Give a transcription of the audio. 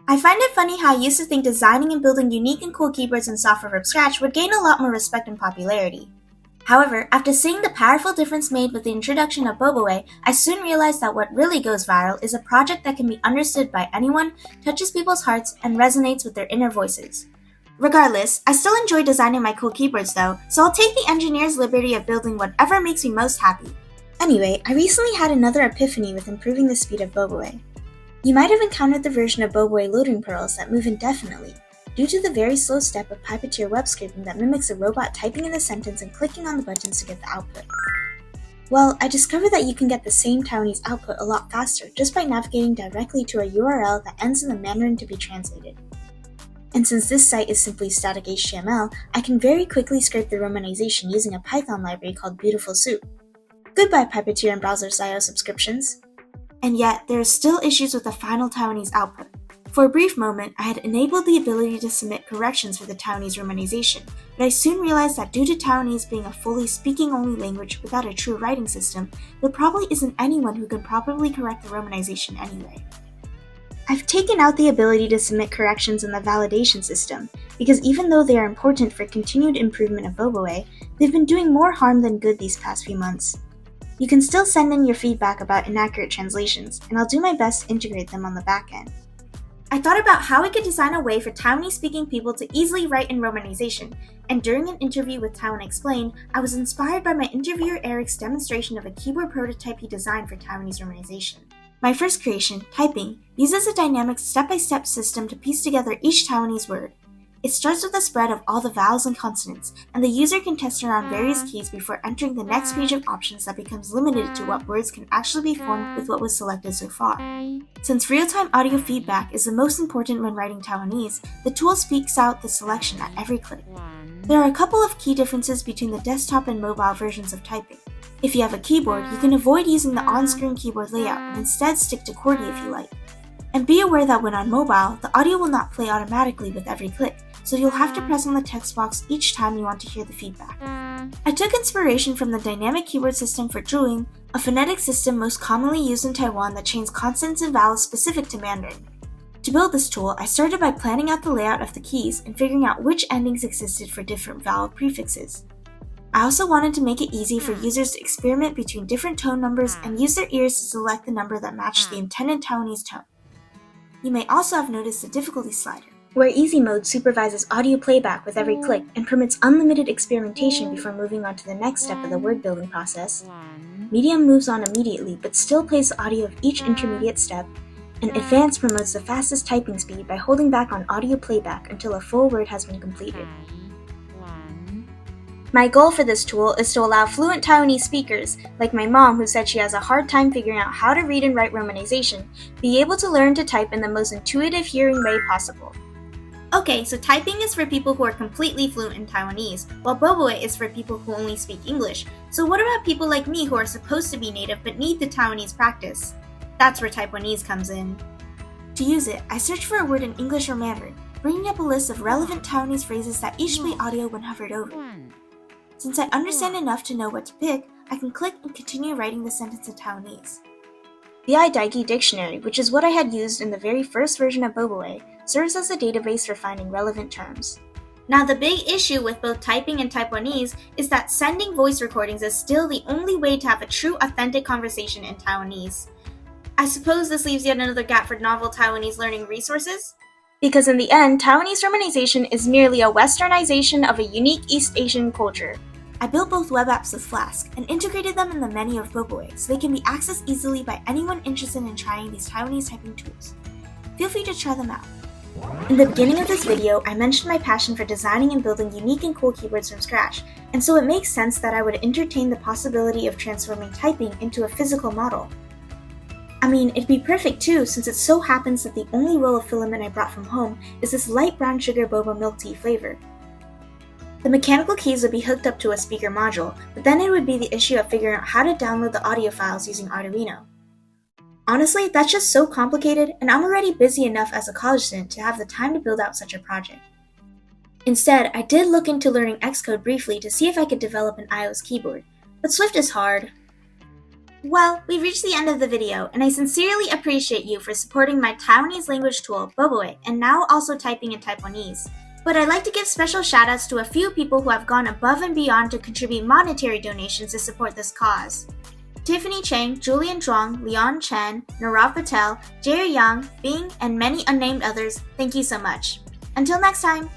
I find it funny how I used to think designing and building unique and cool keyboards and software from scratch would gain a lot more respect and popularity. However, after seeing the powerful difference made with the introduction of BobaWay, I soon realized that what really goes viral is a project that can be understood by anyone, touches people's hearts, and resonates with their inner voices. Regardless, I still enjoy designing my cool keyboards though, so I'll take the engineer's liberty of building whatever makes me most happy. Anyway, I recently had another epiphany with improving the speed of BobaWay. You might have encountered the version of BobaWay loading pearls that move indefinitely, due to the very slow step of Puppeteer web scraping that mimics a robot typing in a sentence and clicking on the buttons to get the output. Well, I discovered that you can get the same Taiwanese output a lot faster just by navigating directly to a URL that ends in the Mandarin to be translated. And since this site is simply static HTML, I can very quickly scrape the romanization using a Python library called Beautiful Soup. Goodbye Puppeteer and Browser.io subscriptions. And yet, there are still issues with the final Taiwanese output. For a brief moment, I had enabled the ability to submit corrections for the Taiwanese romanization, but I soon realized that due to Taiwanese being a fully speaking-only language without a true writing system, there probably isn't anyone who can properly correct the romanization anyway. I've taken out the ability to submit corrections in the validation system, because even though they are important for continued improvement of BobaWay, they've been doing more harm than good these past few months. You can still send in your feedback about inaccurate translations, and I'll do my best to integrate them on the back end. I thought about how we could design a way for Taiwanese-speaking people to easily write in romanization, and during an interview with Taiwan Explained, I was inspired by my interviewer Eric's demonstration of a keyboard prototype he designed for Taiwanese romanization. My first creation, Typing, uses a dynamic step-by-step system to piece together each Taiwanese word. It starts with a spread of all the vowels and consonants, and the user can test around various keys before entering the next page of options that becomes limited to what words can actually be formed with what was selected so far. Since real-time audio feedback is the most important when writing Taiwanese, the tool speaks out the selection at every click. There are a couple of key differences between the desktop and mobile versions of Typing. If you have a keyboard, you can avoid using the on-screen keyboard layout and instead stick to QWERTY if you like. And be aware that when on mobile, the audio will not play automatically with every click, so you'll have to press on the text box each time you want to hear the feedback. I took inspiration from the dynamic keyboard system for Zhuing, a phonetic system most commonly used in Taiwan that chains consonants and vowels specific to Mandarin. To build this tool, I started by planning out the layout of the keys and figuring out which endings existed for different vowel prefixes. I also wanted to make it easy for users to experiment between different tone numbers and use their ears to select the number that matched the intended Taiwanese tone. You may also have noticed the difficulty slider, where Easy Mode supervises audio playback with every click and permits unlimited experimentation before moving on to the next step of the word building process. Medium moves on immediately but still plays the audio of each intermediate step, and Advanced promotes the fastest typing speed by holding back on audio playback until a full word has been completed. My goal for this tool is to allow fluent Taiwanese speakers, like my mom who said she has a hard time figuring out how to read and write romanization, be able to learn to type in the most intuitive hearing way possible. Okay, so Typing is for people who are completely fluent in Taiwanese, while BobaWay is for people who only speak English. So what about people like me who are supposed to be native but need the Taiwanese practice? That's where Typeonese comes in. To use it, I search for a word in English or Mandarin, bringing up a list of relevant Taiwanese phrases that each play audio when hovered over. Since I understand enough to know what to pick, I can click and continue writing the sentence in Taiwanese. The iDaigi dictionary, which is what I had used in the very first version of BobaWay, serves as a database for finding relevant terms. Now the big issue with both Typing and Typeonese is that sending voice recordings is still the only way to have a true authentic conversation in Taiwanese. I suppose this leaves yet another gap for novel Taiwanese learning resources? Because in the end, Taiwanese romanization is merely a westernization of a unique East Asian culture. I built both web apps with Flask and integrated them in the menu of BobaWay so they can be accessed easily by anyone interested in trying these Taiwanese typing tools. Feel free to try them out. In the beginning of this video, I mentioned my passion for designing and building unique and cool keyboards from scratch, and so it makes sense that I would entertain the possibility of transforming typing into a physical model. I mean, it'd be perfect too, since it so happens that the only roll of filament I brought from home is this light brown sugar boba milk tea flavor. The mechanical keys would be hooked up to a speaker module, but then it would be the issue of figuring out how to download the audio files using Arduino. Honestly, that's just so complicated, and I'm already busy enough as a college student to have the time to build out such a project. Instead, I did look into learning Xcode briefly to see if I could develop an iOS keyboard, but Swift is hard. Well, we've reached the end of the video, and I sincerely appreciate you for supporting my Taiwanese language tool, BobaWay, and now also Typing and Typeonese. But I'd like to give special shoutouts to a few people who have gone above and beyond to contribute monetary donations to support this cause. Tiffany Chang, Julian Zhuang, Leon Chen, Narav Patel, Jair Yang, Bing, and many unnamed others, thank you so much. Until next time!